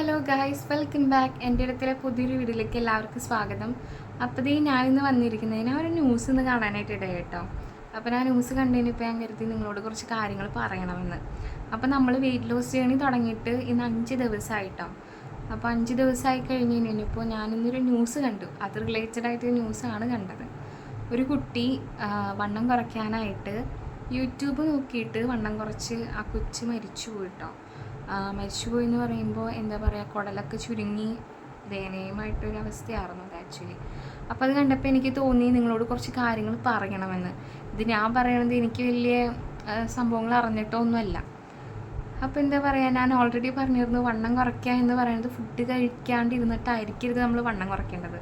Hello guys, welcome back. എൻ്റെ അടുത്തുള്ള പുതിയൊരു വീഡിയോയിലേക്ക് എല്ലാവർക്കും സ്വാഗതം. അപ്പോൾ ഞാനിന്ന് വന്നിരിക്കുന്നത് ഞാൻ ഒരു ന്യൂസ് ഇന്ന് കാണാനായിട്ട് ഇടയായി കേട്ടോ. അപ്പോൾ ഞാൻ ന്യൂസ് കണ്ടതിനിപ്പോൾ ഞാൻ കരുതി നിങ്ങളോട് കുറച്ച് കാര്യങ്ങൾ പറയണമെന്ന്. അപ്പോൾ നമ്മൾ വെയിറ്റ് ലോസ് ജേണി തുടങ്ങിയിട്ട് ഇന്ന് 5 ദിവസമായിട്ടോ. അപ്പോൾ 5 ദിവസമായി കഴിഞ്ഞ് കഴിഞ്ഞപ്പോൾ ഞാനിന്നൊരു ന്യൂസ് കണ്ടു. അത് റിലേറ്റഡ് ആയിട്ട് ന്യൂസാണ് കണ്ടത്. ഒരു കുട്ടി വണ്ണം കുറയ്ക്കാനായിട്ട് യൂട്യൂബ് നോക്കിയിട്ട് വണ്ണം കുറച്ച് ആ കൊച്ച് മരിച്ചു പോയിട്ടോ. മരിച്ചുപോയി എന്ന് പറയുമ്പോൾ എന്താ പറയുക, കുടലൊക്കെ ചുരുങ്ങി ദയനീയമായിട്ടൊരവസ്ഥയായിരുന്നു അത് ആക്ച്വലി. അപ്പോൾ അത് കണ്ടപ്പോൾ എനിക്ക് തോന്നി നിങ്ങളോട് കുറച്ച് കാര്യങ്ങൾ പറയണമെന്ന്. ഇത് ഞാൻ പറയണത് എനിക്ക് വലിയ സംഭവങ്ങൾ അറിഞ്ഞിട്ടൊന്നുമല്ല. അപ്പോൾ എന്താ പറയുക, ഞാൻ ഓൾറെഡി പറഞ്ഞിരുന്നു വണ്ണം കുറയ്ക്കുക എന്ന് പറയുന്നത് ഫുഡ് കഴിക്കാണ്ടിരുന്നിട്ടായിരിക്കരുത് നമ്മൾ വണ്ണം കുറയ്ക്കേണ്ടത്.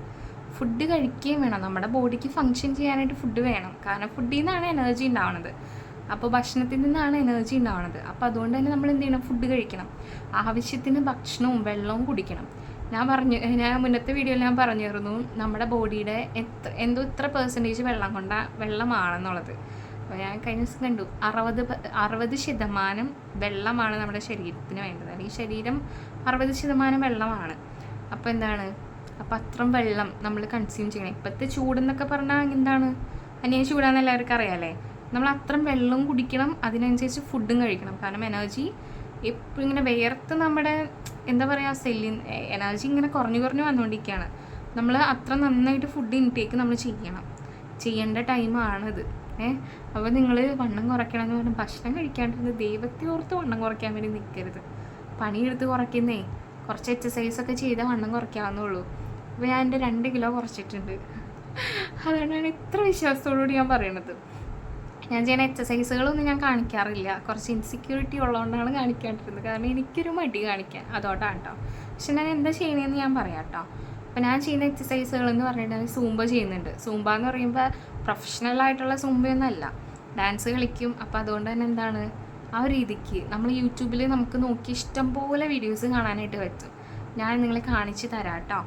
ഫുഡ് കഴിക്കുകയും വേണം, നമ്മുടെ ബോഡിക്ക് ഫങ്ഷൻ ചെയ്യാനായിട്ട് ഫുഡ് വേണം. കാരണം ഫുഡിൽ നിന്നാണ് എനർജി ഉണ്ടാവുന്നത്. അപ്പോൾ ഭക്ഷണത്തിൽ നിന്നാണ് എനർജി ഉണ്ടാവുന്നത്. അപ്പോൾ അതുകൊണ്ട് തന്നെ നമ്മൾ എന്ത് ചെയ്യണം, ഫുഡ് കഴിക്കണം, ആവശ്യത്തിന് ഭക്ഷണവും വെള്ളവും കുടിക്കണം. ഞാൻ മുന്നത്തെ വീഡിയോയിൽ ഞാൻ പറഞ്ഞിരുന്നു നമ്മുടെ ബോഡിയുടെ ഇത്ര പെർസെൻറ്റേജ് വെള്ളമാണെന്നുള്ളത്. അപ്പോൾ ഞാൻ കഴിഞ്ഞ ദിവസം കണ്ടു 60% വെള്ളമാണ് നമ്മുടെ ശരീരത്തിന് വേണ്ടത്. അല്ലെങ്കിൽ ശരീരം 60% വെള്ളമാണ്. അപ്പോൾ അപ്പോൾ അത്രയും വെള്ളം നമ്മൾ കൺസ്യൂം ചെയ്യണം. ഇപ്പോഴത്തെ ചൂടെന്നൊക്കെ പറഞ്ഞാൽ എന്താണ്, അനിയ ചൂടാന്ന് എല്ലാവർക്കും അറിയാമല്ലേ. നമ്മൾ അത്രയും വെള്ളവും കുടിക്കണം, അതിനനുസരിച്ച് ഫുഡും കഴിക്കണം. കാരണം എനർജി എപ്പോഴും ഇങ്ങനെ വേർത്ത് നമ്മുടെ എന്താ പറയുക എനർജി ഇങ്ങനെ കുറഞ്ഞു വന്നുകൊണ്ടിരിക്കുകയാണ്. നമ്മൾ അത്ര നന്നായിട്ട് ഫുഡ് ഇൻടേക്ക് നമ്മൾ ചെയ്യേണ്ട ടൈമാണിത്. അപ്പോൾ നിങ്ങൾ വണ്ണം കുറയ്ക്കണം എന്ന് പറഞ്ഞാൽ ഭക്ഷണം കഴിക്കാണ്ടിരുന്ന് ദൈവത്തെ ഓർത്ത് വണ്ണം കുറയ്ക്കാൻ വേണ്ടി നിൽക്കരുത്. പണിയെടുത്ത് കുറയ്ക്കുന്നേ, കുറച്ച് എക്സസൈസൊക്കെ ചെയ്താൽ വണ്ണം കുറയ്ക്കാവുന്നുള്ളൂ. അപ്പോൾ ഞാൻ എൻ്റെ 2 കിലോ കുറച്ചിട്ടുണ്ട്. അതുകൊണ്ടാണ് ഇത്ര വിശ്വാസത്തോടുകൂടി ഞാൻ പറയണത്. ഞാൻ ചെയ്യുന്ന എക്സസൈസുകളൊന്നും ഞാൻ കാണിക്കാറില്ല. കുറച്ച് ഇൻസെക്യൂരിറ്റി ഉള്ളതുകൊണ്ടാണ് കാണിക്കാണ്ടിരുന്നത്. കാരണം എനിക്കൊരു മടി കാണിക്കാൻ, അതോട്ടാണ് കേട്ടോ. പക്ഷെ ഞാൻ എന്താ ചെയ്യണതെന്ന് ഞാൻ പറയാം കേട്ടോ. അപ്പോൾ ഞാൻ ചെയ്യുന്ന എക്സസൈസുകളെന്ന് പറഞ്ഞിട്ടുണ്ടെങ്കിൽ സൂംബ ചെയ്യുന്നുണ്ട്. സൂംബ എന്ന് പറയുമ്പോൾ പ്രൊഫഷണലായിട്ടുള്ള സൂംബയൊന്നുമല്ല, ഡാൻസ് കളിക്കും. അപ്പോൾ അതുകൊണ്ട് തന്നെ ആ ഒരു രീതിക്ക് നമ്മൾ യൂട്യൂബിൽ നമുക്ക് നോക്കി ഇഷ്ടംപോലെ വീഡിയോസ് കാണാനായിട്ട് പറ്റും. ഞാൻ നിങ്ങളെ കാണിച്ച് തരാം കേട്ടോ.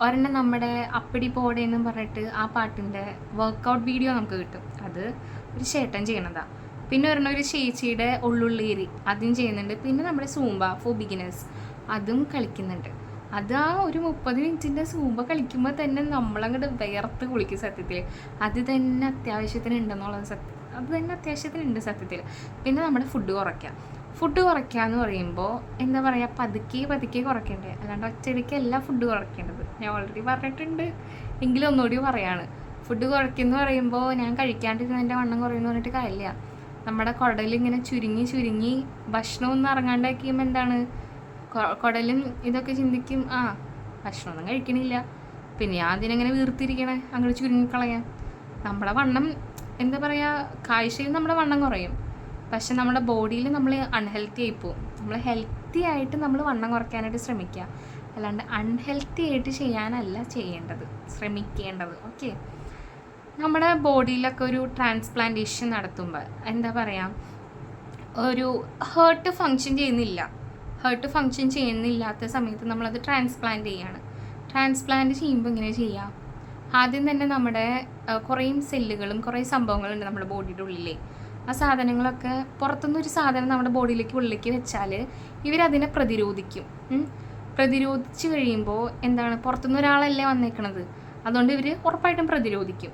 ഒരെണ്ണം നമ്മുടെ അപ്പടി പോടെ എന്നും പറഞ്ഞിട്ട് ആ പാട്ടിൻ്റെ വർക്കൗട്ട് വീഡിയോ നമുക്ക് കിട്ടും. അത് ഒരു ചേട്ടൻ ചെയ്യണതാണ്. പിന്നെ ഒരെണ്ണം ഒരു ചേച്ചിയുടെ ഉള്ളുള്ളേരി അതും ചെയ്യുന്നുണ്ട്. പിന്നെ നമ്മുടെ സൂംബ ഫോർ ബിഗിനേഴ്സ് അതും കളിക്കുന്നുണ്ട്. അത് ആ ഒരു 30 മിനിറ്റിൻ്റെ സൂംബ കളിക്കുമ്പോൾ തന്നെ നമ്മളങ്ങോട്ട് വിയർത്ത് കുളിക്കും സത്യത്തിൽ. അത് തന്നെ അത്യാവശ്യത്തിനുണ്ടെന്നുള്ളത് സത്യത്തിൽ. പിന്നെ നമ്മുടെ ഫുഡ് കുറയ്ക്കുക എന്ന് പറയുമ്പോൾ എന്താ പറയുക, പതുക്കെ കുറയ്ക്കേണ്ടത്, അല്ലാണ്ട് ഒറ്റയടിക്ക് എല്ലാ ഫുഡ് കുറയ്ക്കേണ്ടത്. ഞാൻ ഓൾറെഡി പറഞ്ഞിട്ടുണ്ട്, എങ്കിലും ഒന്നുകൂടി പറയാണ്. ഫുഡ് കുറയ്ക്കുന്ന പറയുമ്പോൾ ഞാൻ കഴിക്കാണ്ടിരുന്നതിൻ്റെ വണ്ണം കുറയുമെന്ന് പറഞ്ഞിട്ട് കാര്യമില്ല. നമ്മുടെ കുടലിങ്ങനെ ചുരുങ്ങി ഭക്ഷണമൊന്നും ഇറങ്ങാണ്ടാക്കിയുമ്പോൾ കുടലും ഇതൊക്കെ ചിന്തിക്കും, ഭക്ഷണമൊന്നും കഴിക്കണില്ല, പിന്നെ അതിനെങ്ങനെ വീർത്തിരിക്കണേ, അങ്ങോട്ട് ചുരുങ്ങിക്കളയാം. നമ്മുടെ വണ്ണം എന്താ പറയുക, കാഴ്ചയിൽ നമ്മുടെ വണ്ണം കുറയും, പക്ഷെ നമ്മുടെ ബോഡിയിൽ നമ്മൾ അൺഹെൽത്തി ആയിപ്പോവും. നമ്മൾ ഹെൽത്തി ആയിട്ട് നമ്മൾ വണ്ണം കുറയ്ക്കാനായിട്ട് ശ്രമിക്കുക, അല്ലാണ്ട് അൺഹെൽത്തി ആയിട്ട് ചെയ്യാനല്ല ശ്രമിക്കേണ്ടത്. ഓക്കെ, നമ്മുടെ ബോഡിയിലൊക്കെ ഒരു ട്രാൻസ്പ്ലാന്റേഷൻ നടത്തുമ്പോൾ എന്താ പറയുക, ഒരു ഹാർട്ട് ഫങ്ഷൻ ചെയ്യുന്നില്ലാത്ത സമയത്ത് നമ്മളത് ട്രാൻസ്പ്ലാന്റ് ചെയ്യുമ്പോൾ ഇങ്ങനെ ചെയ്യാം. ആദ്യം തന്നെ നമ്മുടെ കുറേ സെല്ലുകളും കുറേ സംഭവങ്ങളുണ്ട് നമ്മുടെ ബോഡിയുടെ ഉള്ളിലേ. ആ സാധനങ്ങളൊക്കെ പുറത്തുനിന്നൊരു സാധനം നമ്മുടെ ഉള്ളിലേക്ക് വെച്ചാൽ ഇവരതിനെ പ്രതിരോധിച്ച് കഴിയുമ്പോൾ പുറത്തുനിന്ന് ഒരാളല്ലേ വന്നേക്കണത്, അതുകൊണ്ട് ഇവർ ഉറപ്പായിട്ടും പ്രതിരോധിക്കും.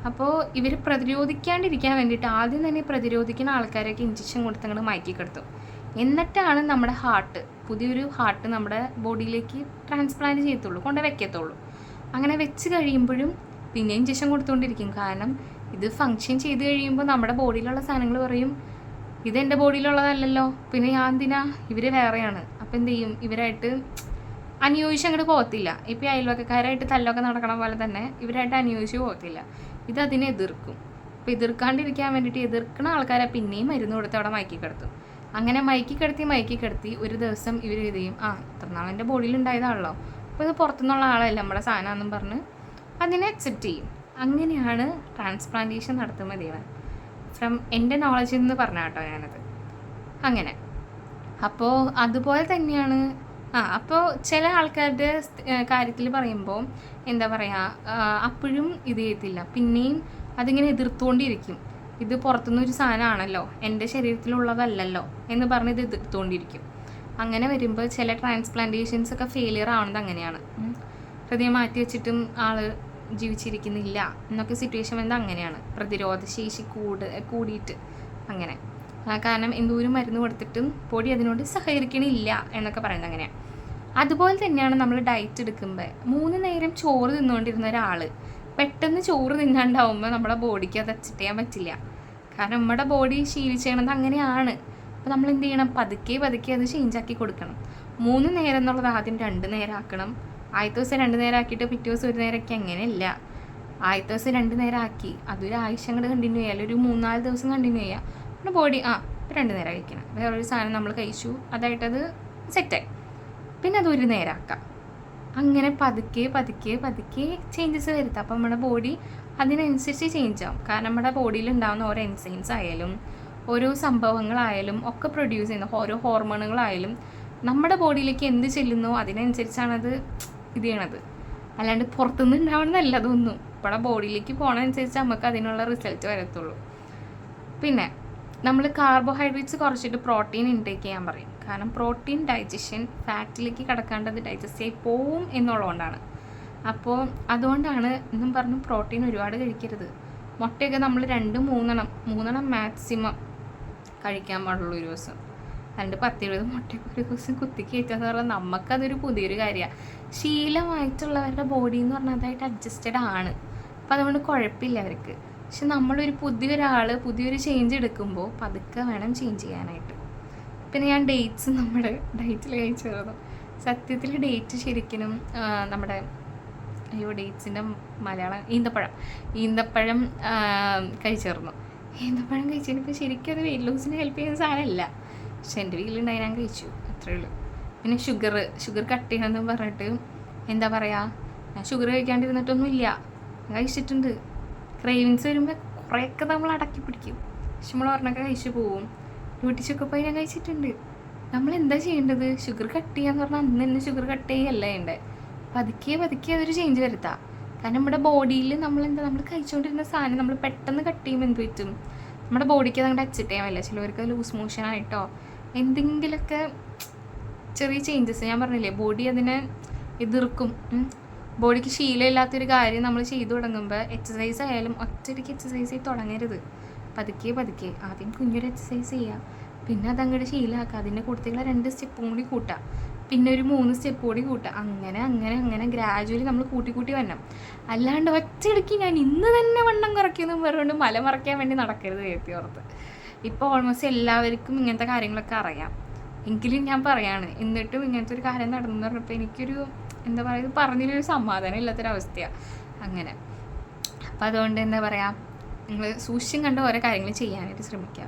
അപ്പോൾ ഇവർ പ്രതിരോധിക്കാണ്ടിരിക്കാൻ വേണ്ടിയിട്ട് ആദ്യം തന്നെ പ്രതിരോധിക്കുന്ന ആൾക്കാരൊക്കെ ഇഞ്ചക്ഷൻ കൊടുത്തങ്ങോട്ട് മയക്കിക്കെടുത്തും. എന്നിട്ടാണ് നമ്മുടെ പുതിയൊരു ഹാർട്ട് നമ്മുടെ ബോഡിയിലേക്ക് ട്രാൻസ്പ്ലാന്റ് ചെയ്യത്തുള്ളൂ, വെക്കത്തുള്ളൂ. അങ്ങനെ വെച്ച് കഴിയുമ്പോഴും പിന്നെ ഇഞ്ചക്ഷൻ കൊടുത്തുകൊണ്ടിരിക്കും. കാരണം ഇത് ഫങ്ഷൻ ചെയ്ത് കഴിയുമ്പോൾ നമ്മുടെ ബോഡിയിലുള്ള സാധനങ്ങൾ പറയും, ഇതെൻ്റെ ബോഡിയിലുള്ളതല്ലല്ലോ, പിന്നെ ഞാൻ എന്തിനാ, ഇവർ വേറെയാണ്. അപ്പോൾ എന്ത് ചെയ്യും, ഇവരായിട്ട് അനുയോജിച്ച് അങ്ങോട്ട് പോകത്തില്ല. ഇപ്പോൾ അയൽവക്കക്കാരായിട്ട് തല്ലൊക്കെ നടക്കണ പോലെ തന്നെ ഇവരായിട്ട് അനുയോജിച്ച് പോകത്തില്ല. ഇത് അതിനെ എതിർക്കും. അപ്പോൾ എതിർക്കാണ്ടിരിക്കാൻ വേണ്ടിയിട്ട് എതിർക്കുന്ന ആൾക്കാരെ പിന്നെയും മരുന്ന് കൊടുത്ത് അവിടെ മയക്കിക്കിടത്തും. അങ്ങനെ മയക്കിക്കിടത്തി ഒരു ദിവസം ഇവർ ഇത് ചെയ്യും, ഇത്ര നാൾ എൻ്റെ ബോഡിയിൽ ഉണ്ടായതാണല്ലോ, അപ്പോൾ ഇത് പുറത്തുനിന്നുള്ള ആളല്ല നമ്മുടെ സാധനമാണെന്നും പറഞ്ഞ് അതിനെ അക്സെപ്റ്റ് ചെയ്യും. അങ്ങനെയാണ് ട്രാൻസ്പ്ലാന്റേഷൻ നടത്തുമ്പോൾ ഫ്രം എൻ്റെ നോളജിൽ നിന്ന് പറഞ്ഞാൽ കേട്ടോ ഞാനത് അങ്ങനെ. അപ്പോൾ അതുപോലെ തന്നെയാണ് അപ്പോൾ ചില ആൾക്കാരുടെ കാര്യത്തിൽ പറയുമ്പോൾ എന്താ പറയുക, അപ്പോഴും ഇത് ചെയ്യത്തില്ല, പിന്നെയും അതിങ്ങനെ എതിർത്തുകൊണ്ടിരിക്കും. ഇത് പുറത്തുനിന്നൊരു സാധനമാണല്ലോ, എൻ്റെ ശരീരത്തിലുള്ളതല്ലല്ലോ എന്ന് പറഞ്ഞ് ഇത് എതിർത്തുകൊണ്ടിരിക്കും. അങ്ങനെ വരുമ്പോൾ ചില ട്രാൻസ്പ്ലാന്റേഷൻസ് ഒക്കെ ഫെയിലിയർ ആവുന്നത് അങ്ങനെയാണ്. ഹൃദയം മാറ്റി വെച്ചിട്ടും ആൾ ജീവിച്ചിരിക്കുന്നില്ല എന്നൊക്കെ സിറ്റുവേഷൻ വരുന്നത് അങ്ങനെയാണ്. പ്രതിരോധശേഷി കൂടിയിട്ട് അങ്ങനെ. കാരണം എന്തോരം മരുന്ന് കൊടുത്തിട്ടും ബോഡി അതിനോട് സഹകരിക്കണില്ല എന്നൊക്കെ പറയുന്നത് അങ്ങനെയാണ്. അതുപോലെ തന്നെയാണ് നമ്മൾ ഡയറ്റ് എടുക്കുമ്പോൾ 3 നേരം ചോറ് തിന്നുകൊണ്ടിരുന്ന ഒരാൾ പെട്ടെന്ന് ചോറ് തിന്നാണ്ടാവുമ്പോൾ നമ്മുടെ ബോഡിക്ക് അത് അക്സെപ്റ്റ് ചെയ്യാൻ പറ്റില്ല. കാരണം നമ്മുടെ ബോഡി ശീലിച്ചത് അങ്ങനെയാണ്. അപ്പോൾ നമ്മൾ എന്ത് ചെയ്യണം? പതുക്കെ അത് ചേഞ്ച് ആക്കി കൊടുക്കണം. 3 നേരം എന്നുള്ളത് ആദ്യം 2 നേരം ആക്കണം. ആദ്യത്തെ ദിവസം 2 നേരം ആക്കിയിട്ട് പിറ്റേ ദിവസം 1 നേരമൊക്കെ അങ്ങനെയല്ല. ആദ്യത്തെ ദിവസം 2 നേരം ആക്കി അതൊരു ആഴ്ച അങ്ങോട്ട് കണ്ടിന്യൂ ചെയ്യാം, അല്ലെങ്കിൽ ഒരു 3-4 ദിവസം കണ്ടിന്യൂ ചെയ്യാം. നമ്മുടെ ബോഡി 2 നേരം കഴിക്കണം. വേറൊരു സാധനം നമ്മൾ കഴിച്ചു, അതായിട്ടത് സെറ്റായി, പിന്നെ അത് 1 നേരം ആക്കാം. അങ്ങനെ പതുക്കെ ചേഞ്ചസ് വരുത്താം. അപ്പം നമ്മുടെ ബോഡി അതിനനുസരിച്ച് ചേഞ്ച് ആവും. കാരണം നമ്മുടെ ബോഡിയിൽ ഉണ്ടാകുന്ന ഓരോ എൻസൈംസ് ആയാലും ഓരോ സംഭവങ്ങളായാലും ഒക്കെ പ്രൊഡ്യൂസ് ചെയ്യുന്ന ഓരോ ഹോർമോണുകളായാലും നമ്മുടെ ബോഡിയിലേക്ക് എന്ത് ചെല്ലുന്നോ അതിനനുസരിച്ചാണത് ഇത് ചെയ്യണത്. അല്ലാണ്ട് പുറത്തുനിന്ന് ഉണ്ടാവണമെന്നല്ല അതൊന്നും. നമ്മുടെ ബോഡിയിലേക്ക് പോകണതനുസരിച്ച് നമുക്ക് അതിനുള്ള റിസൾട്ട് വരത്തുള്ളൂ. പിന്നെ നമ്മൾ കാർബോഹൈഡ്രേറ്റ്സ് കുറച്ചിട്ട് പ്രോട്ടീൻ ഇൻടേക്ക് ചെയ്യാൻ പറയും. കാരണം പ്രോട്ടീൻ ഡൈജഷൻ ഫാറ്റിലേക്ക് കിടക്കാണ്ട് അത് ഡൈജസ്റ്റ് ചെയ്ത് പോവും എന്നുള്ളതുകൊണ്ടാണ്. അപ്പോൾ അതുകൊണ്ടാണ് എന്നും പറഞ്ഞ് പ്രോട്ടീൻ ഒരുപാട് കഴിക്കരുത്. മുട്ടയൊക്കെ നമ്മൾ 2-3 മാക്സിമം കഴിക്കാൻ പാടുള്ളൂ ഒരു ദിവസം. അല്ലാണ്ട് 10-20 മുട്ടയൊക്കെ ഒരു ദിവസം കുത്തിക്കയറ്റാന്ന് പറഞ്ഞാൽ നമുക്കതൊരു പുതിയൊരു കാര്യമാണ്. ശീലമായിട്ടുള്ളവരുടെ ബോഡി എന്ന് പറഞ്ഞാൽ അതായിട്ട് അഡ്ജസ്റ്റഡ് ആണ്. അപ്പോൾ അതുകൊണ്ട് കുഴപ്പമില്ല അവർക്ക്. പക്ഷെ നമ്മളൊരു പുതിയൊരു ചേഞ്ച് എടുക്കുമ്പോൾ പതുക്കെ വേണം ചേഞ്ച് ചെയ്യാനായിട്ട്. പിന്നെ ഞാൻ ഡേറ്റ്സ് നമ്മുടെ ഡയറ്റിൽ കഴിച്ചിരുന്നു. സത്യത്തിൽ ഡേറ്റ് ശരിക്കും നമ്മുടെ ഡേറ്റ്സിൻ്റെ മലയാളം ഈന്തപ്പഴം കഴിച്ചിരുന്നു. ഈന്തപ്പഴം കഴിച്ചതിനിപ്പോൾ ശരിക്കും അത് വെയിറ്റ് ലോസിന് ഹെൽപ്പ് ചെയ്യുന്ന സാധനമല്ല. പക്ഷെ എൻ്റെ വീട്ടിലുണ്ടായി, ഞാൻ കഴിച്ചു, അത്രയേ ഉള്ളൂ. പിന്നെ ഷുഗർ കട്ട് ചെയ്യണമെന്ന് പറഞ്ഞിട്ട് എന്താ പറയുക, ഞാൻ ഷുഗർ കഴിക്കാണ്ടിരുന്നിട്ടൊന്നുമില്ല, കഴിച്ചിട്ടുണ്ട്. ക്രേവിങ്സ് വരുമ്പോൾ കുറേയൊക്കെ നമ്മൾ അടക്കി പിടിക്കും. പക്ഷെ നമ്മൾ പറഞ്ഞൊക്കെ കഴിച്ചു പോവും. ചുക്കപ്പായി ഞാൻ കഴിച്ചിട്ടുണ്ട്. നമ്മൾ എന്താ ചെയ്യേണ്ടത്? ഷുഗർ കട്ട് ചെയ്യാന്ന് പറഞ്ഞാൽ അന്ന് തന്നെ ഷുഗർ കട്ട് ചെയ്യല്ല ചെയ്യേണ്ടത്. പതുക്കെ അതൊരു ചേഞ്ച് വരുത്താം. കാരണം നമ്മുടെ ബോഡിയിൽ നമ്മൾ കഴിച്ചുകൊണ്ടിരുന്ന സാധനം നമ്മൾ പെട്ടെന്ന് കട്ട് ചെയ്യുമ്പോൾ എന്ത് പറ്റും? നമ്മുടെ ബോഡിക്ക് അതങ്ങോട്ട് അക്സെപ്റ്റ് ചെയ്യാൻ പറ്റില്ല. ചിലവർക്ക് ലൂസ് മോഷൻ ആയിട്ടോ എന്തെങ്കിലുമൊക്കെ ചെറിയ ചേഞ്ചസ്, ഞാൻ പറഞ്ഞില്ലേ, ബോഡി അതിനെ എതിർക്കും. ബോഡിക്ക് ശീലമില്ലാത്തൊരു കാര്യം നമ്മൾ ചെയ്തു തുടങ്ങുമ്പോൾ എക്സസൈസ് ആയാലും ഒറ്റയ്ക്ക് എക്സസൈസ് ചെയ്ത് തുടങ്ങരുത്. പതുക്കെ ആദ്യം കുഞ്ഞൊരു എക്സസൈസ് ചെയ്യുക, പിന്നെ അതങ്ങോട്ട് ശീലമാക്കുക. അതിൻ്റെ കൂടുതലുള്ള 2 സ്റ്റെപ്പും കൂടി കൂട്ടുക, പിന്നെ ഒരു 3 സ്റ്റെപ്പ് കൂടി കൂട്ടുക. അങ്ങനെ ഗ്രാജുവലി നമ്മൾ കൂട്ടി വരണം. അല്ലാണ്ട് ഒറ്റയടിക്ക് ഞാൻ ഇന്ന് തന്നെ വണ്ണം കുറയ്ക്കുമെന്നും പറഞ്ഞുകൊണ്ട് മല മറയ്ക്കാൻ വേണ്ടി നടക്കരുത്. ഓർത്ത് ഇപ്പോൾ ഓൾമോസ്റ്റ് എല്ലാവർക്കും ഇങ്ങനത്തെ കാര്യങ്ങളൊക്കെ അറിയാം. എങ്കിലും ഞാൻ പറയാണ്, എന്നിട്ടും ഇങ്ങനത്തെ ഒരു കാര്യം നടന്നു പറഞ്ഞപ്പോൾ എനിക്കൊരു എന്താ പറയുക, ഇത് പറഞ്ഞൊരു സമാധാനം ഇല്ലാത്തൊരവസ്ഥയാണ് അങ്ങനെ. അപ്പോൾ അതുകൊണ്ട് എന്താ പറയുക, നിങ്ങൾ സൂക്ഷ്യം കണ്ട് ഓരോ കാര്യങ്ങൾ ചെയ്യാനായിട്ട് ശ്രമിക്കുക.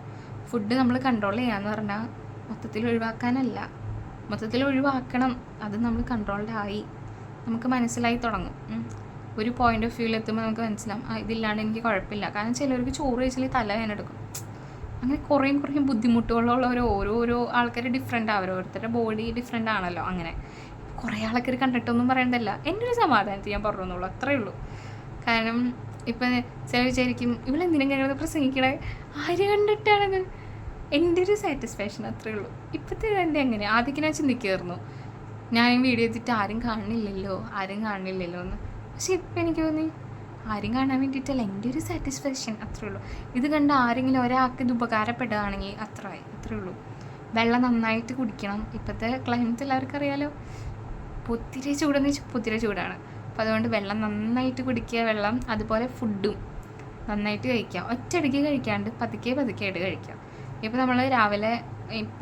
ഫുഡ് നമ്മൾ കൺട്രോൾ ചെയ്യാന്ന് പറഞ്ഞാൽ മൊത്തത്തിൽ ഒഴിവാക്കാനല്ല, മൊത്തത്തിൽ ഒഴിവാക്കണം. അത് നമ്മൾ കൺട്രോൾഡ് ആയി നമുക്ക് മനസ്സിലായി തുടങ്ങും. ഒരു പോയിന്റ് ഓഫ് വ്യൂവിലെത്തുമ്പോൾ നമുക്ക് മനസ്സിലാവും, ഇതില്ലാണ്ട് എനിക്ക് കുഴപ്പമില്ല. കാരണം ചിലവർക്ക് ചോറ് കഴിച്ചാൽ തല വേനെടുക്കും. അങ്ങനെ കുറേ ബുദ്ധിമുട്ടുകളുള്ളവർ ഓരോരോ ആൾക്കാർ ഡിഫറെൻ്റ് ആവും. ഓരോരുത്തരുടെ ബോഡി ഡിഫറെൻ്റ് ആണല്ലോ. അങ്ങനെ കുറേ ആൾക്കാർ കണ്ടിട്ടൊന്നും പറയണ്ടല്ല, എൻ്റെ ഒരു സമാധാനത്തിൽ ഞാൻ പറഞ്ഞോളൂ, അത്രയേ ഉള്ളൂ. കാരണം ഇപ്പം ചില വിചാരിക്കും ഇവളെന്തിനും കഴിയുന്നത് പ്രസംഗിക്കണേ, ആര് കണ്ടിട്ടാണത്? എൻ്റെ ഒരു സാറ്റിസ്ഫാക്ഷൻ, അത്രയേ ഉള്ളൂ. ഇപ്പോഴത്തെ എൻ്റെ അങ്ങനെ ആദ്യമൊക്കെ ഞാൻ ചിന്തിക്കുമായിരുന്നു, ഞാൻ വീഡിയോ ചെയ്തിട്ട് ആരും കാണുന്നില്ലല്ലോ എന്ന്. പക്ഷെ ഇപ്പം എനിക്ക് തോന്നി ആരും കാണാൻ വേണ്ടിയിട്ടല്ല, എൻ്റെ ഒരു സാറ്റിസ്ഫാക്ഷൻ, അത്രയേ ഉള്ളൂ. ഇത് കണ്ട് ആരെങ്കിലും ഒരാൾക്ക് ഇത് ഉപകാരപ്പെടുകയാണെങ്കിൽ അത്രയേ ഉള്ളൂ. വെള്ളം നന്നായിട്ട് കുടിക്കണം. ഇപ്പോഴത്തെ ക്ലൈമറ്റ് എല്ലാവർക്കും അറിയാലോ, പൊത്തിരി ചൂടാണ്. അപ്പോൾ അതുകൊണ്ട് വെള്ളം നന്നായിട്ട് കുടിക്കുക, വെള്ളം. അതുപോലെ ഫുഡും നന്നായിട്ട് കഴിക്കുക. ഒറ്റയടിക്ക് കഴിക്കാണ്ട് പതുക്കെ ആയിട്ട് കഴിക്കുക. ഇപ്പോൾ നമ്മൾ രാവിലെ,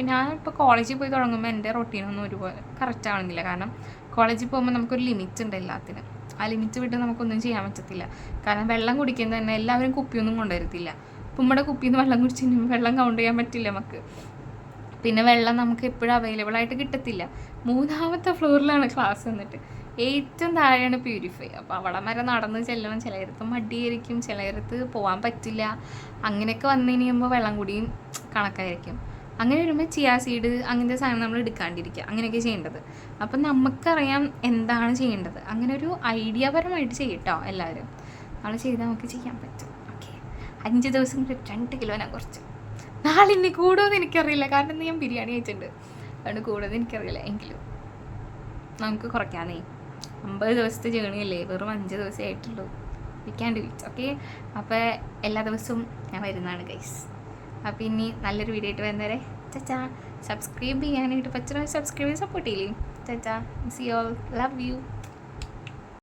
ഞാനിപ്പോൾ കോളേജിൽ പോയി തുടങ്ങുമ്പോൾ എൻ്റെ റൊട്ടീനൊന്നും ഒരുപോലെ കറക്റ്റ് ആവുന്നില്ല. കാരണം കോളേജിൽ പോകുമ്പോൾ നമുക്കൊരു ലിമിറ്റ് ഉണ്ട് എല്ലാത്തിനും. ആ ലിമിറ്റ് വിട്ട് നമുക്കൊന്നും ചെയ്യാൻ പറ്റത്തില്ല. കാരണം വെള്ളം കുടിക്കുന്നത് തന്നെ എല്ലാവരും കുപ്പിയൊന്നും കൊണ്ടുവരത്തില്ല. ഇപ്പം നമ്മുടെ കുപ്പിയിൽ നിന്ന് വെള്ളം കുടിച്ചിട്ടുണ്ടെങ്കിൽ വെള്ളം കൗണ്ട് ചെയ്യാൻ പറ്റില്ല നമുക്ക്. പിന്നെ വെള്ളം നമുക്ക് എപ്പോഴും അവൈലബിൾ ആയിട്ട് കിട്ടത്തില്ല. 3ാമത്തെ ഫ്ലോറിലാണ് ക്ലാസ് വന്നിട്ട്, ഏറ്റവും താഴെയാണ് പ്യൂരിഫൈ. അപ്പോൾ അവിടെ വരെ നടന്ന് ചെല്ലണം. ചിലയിടത്ത് മടിയായിരിക്കും, ചിലയിടത്ത് പോകാൻ പറ്റില്ല. അങ്ങനെയൊക്കെ വന്നു കഴിയുമ്പോൾ വെള്ളം കൂടിയും കണക്കായിരിക്കും. അങ്ങനെ വരുമ്പോൾ ചിയാ സീഡ് അങ്ങനത്തെ സാധനം നമ്മൾ എടുക്കാണ്ടിരിക്കുക, അങ്ങനെയൊക്കെ ചെയ്യേണ്ടത്. അപ്പം നമുക്കറിയാം എന്താണ് ചെയ്യേണ്ടത്. അങ്ങനെ ഒരു ഐഡിയാപരമായിട്ട് ചെയ്യട്ടോ എല്ലാവരും. നമ്മൾ ചെയ്താൽ നമുക്ക് ചെയ്യാൻ പറ്റും. ഓക്കെ, 5 ദിവസം കൊണ്ട് 2 കിലോ ഞാൻ കുറച്ച്. നാളെ ഇനി കൂടുമെന്ന് എനിക്കറിയില്ല, കാരണം ഞാൻ ബിരിയാണി കഴിച്ചിട്ടുണ്ട്. അതുകൊണ്ട് കൂടുതൽ എനിക്കറിയില്ല. എങ്കിലും നമുക്ക് കുറയ്ക്കാന്നേ. 50 ദിവസത്തെ ജേണി അല്ലേ, വെറും 5 ദിവസമേ ആയിട്ടുള്ളൂ. We can do it. Okay, അപ്പോൾ എല്ലാ ദിവസവും ഞാൻ വരുന്നതാണ് ഗൈസ്. അപ്പോൾ ഇനി നല്ലൊരു വീഡിയോ ആയിട്ട് വരുന്നവരെ ചാച്ചാ. സബ്സ്ക്രൈബ് ചെയ്യാനായിട്ട് പറ്റുന്ന സബ്സ്ക്രൈബ് സപ്പോർട്ട് ചെയ്യില്ലേ. ചാച്ചാ, സി ഓൾ, ലവ് യു.